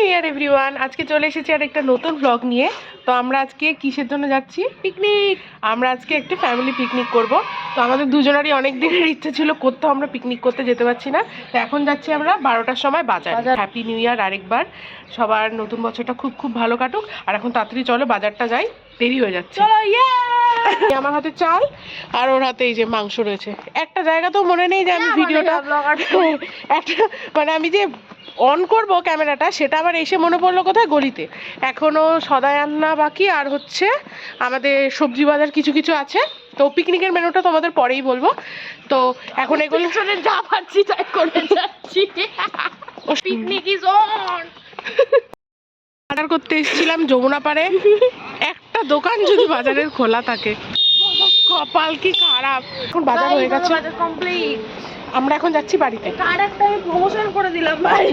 New year everyone. আজকে চলে এসেছি আর একটা নতুন ব্লগ নিয়ে। তো আমরা আজকে কিসের জন্য যাচ্ছি? পিকনিক। আমরা আজকে একটা ফ্যামিলি পিকনিক করব। তো আমাদের দুজনেরই অনেক দিনের ইচ্ছা ছিল, কোথাও আমরা পিকনিক করতে যেতে পারছি না। তো এখন যাচ্ছি আমরা 12টার সময় বাজার। হ্যাপি নিউ ইয়ার আরেকবার, সবার নতুন বছরটা খুব খুব ভালো কাটুক। আর এখন তাড়াতাড়ি চলো বাজারটা যাই, দেরি হয়ে যাচ্ছে। আমার হাতে চাল আর ওর হাতে এই যে মাংস রয়েছে। একটা জায়গা তো মনে নেই যে আমি ভিডিওটা একটা মানে আমি যে অন করব ক্যামেরাটা, সেটা আবার এসে মনে পড়লো কোথায়, গলিতে। এখনো সদাই আন্না বাকি, আর হচ্ছে আমাদের সবজি বাজার কিছু কিছু আছে। তো পিকনিকের মেনুটা তোমাদের পরেই বলবো। তো এখন এগুলো যা পাচ্ছি তাই করে যাচ্ছি। Picnic is on. বাজার করতে এসেছিলাম যমুনা পাড়ে। একটা দোকান যদি বাজারের খোলা থাকে, কপাল কি খারাপ। এখন বাজার হয়ে গেছে, আমরা এখন যাচ্ছি বাড়িতে। আরেকটা প্রমোশন করে দিলাম ভাই।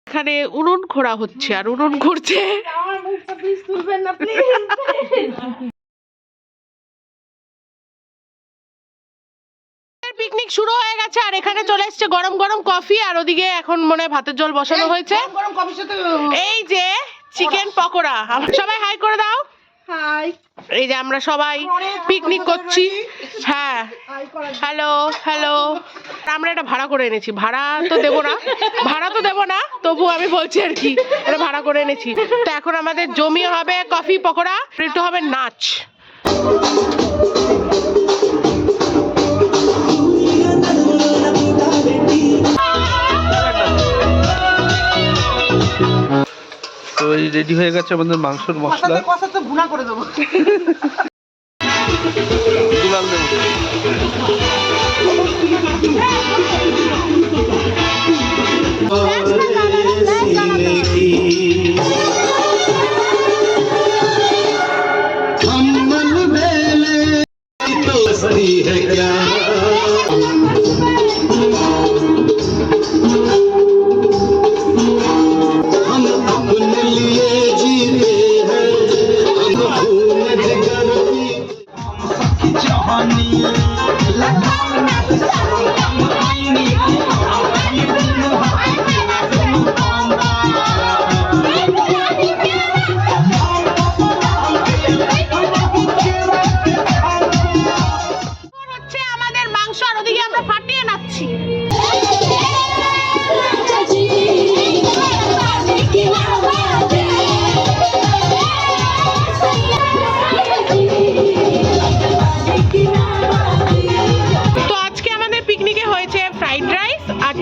এখানে উনুন খোঁড়া হচ্ছে আর উনুন ঘুরছে। আমার মুখটা প্লিজ তুলবেন না প্লিজ। পিকনিক শুরু হয়ে গেছে আর এখানে চলে এসেছে গরম গরম কফি, আর ওদিকে এখন মনে হয় ভাতের জল বসানো হয়েছে। এই যে চিকেন পকোড়া। সবাই হাই করে দাও। হাই। এই যে আমরা সবাই পিকনিক করছি। হ্যাঁ, হ্যালো হ্যালো। আমরা এটা ভাড়া করে এনেছি, ভাড়া তো দেবো না, তবু আমি বলছি আর কি, এটা ভাড়া করে এনেছি। তো এখন আমাদের জমিয়ে হবে কফি পকোড়া, একটু হবে নাচ। তো এই রেডি হয়ে গেছে আমাদের মাংসের মশলা। কষাতে ভুনা করে দেবো। দুলাল দেবো।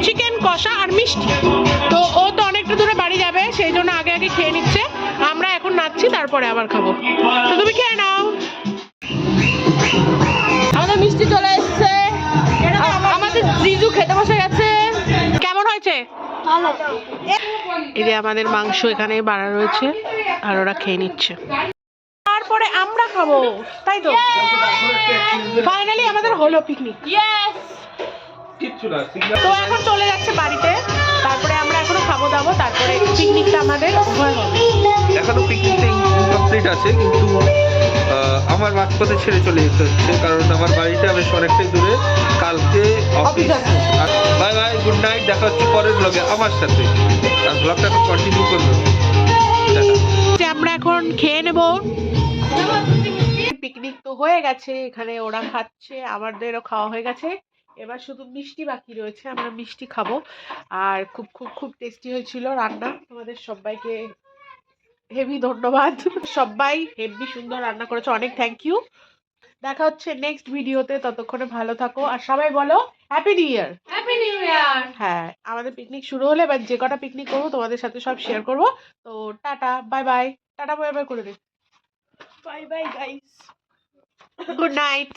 চিকেন কষা আর মিষ্টি। তো ও তো অনেকটা দূরে বাড়ি যাবে, সেই জন্য আগে আগে খেয়ে নিচ্ছে। আমরা এখন নাচছি, তারপরে আবার খাবো। তো তুমি খেয়ে নাও। আমাদের মিষ্টি চলে এসছে, আমাদের জিজু খেতে বসে গেছে। কেমন হয়েছে? এই যে আমাদের মাংস এখানে বাড়া রয়েছে আর ওরা খেয়ে নিচ্ছে, তারপরে আমরা খাবো। তাই তো ফাইনালি আমাদের হলো পিকনিক। তো এখন চলে যাচ্ছে বাড়িতে, তারপরে আমরা এখনো খাবো দাবো, তারপরে পিকনিকটা আমাদের হবে। এখনো পিকনিকটা ইনকমপ্লিট আছে, কিন্তু আমার মাঝপথে ছেড়ে চলে যেতে হচ্ছে, কারণ আমার বাড়িটা বেশ অনেকটাই দূরে। কালকে office. Bye bye, good night, দেখা হচ্ছে পরের ব্লগে আমার সাথে। আর ব্লগটা এখন কন্টিনিউ করবো। আমরা এখন খেয়ে নেব। পিকনিক তো হয়ে গেছে, এখানে ওরা খাচ্ছে, আমাদেরও খাওয়া হয়ে গেছে। এবার শুধু মিষ্টি বাকি রয়েছে, আমরা মিষ্টি খাবো। আর খুব খুব খুব টেস্টি হয়েছিল রান্না। তোমাদের সবাইকে হেভি ধন্যবাদ, সবাই হেভি সুন্দর রান্না করেছে, অনেক থ্যাংক ইউ। দেখা হচ্ছে নেক্সট ভিডিওতে, ততক্ষণে ভালো থাকো আর সবাই বলো happy new year. Happy new year. হ্যাঁ, আমাদের পিকনিক শুরু হলে এবার যে কটা পিকনিক করবো তোমাদের সাথে সব শেয়ার করবো। তো tata bye bye, tata bye bye করে দিই। Bye bye guys, good night.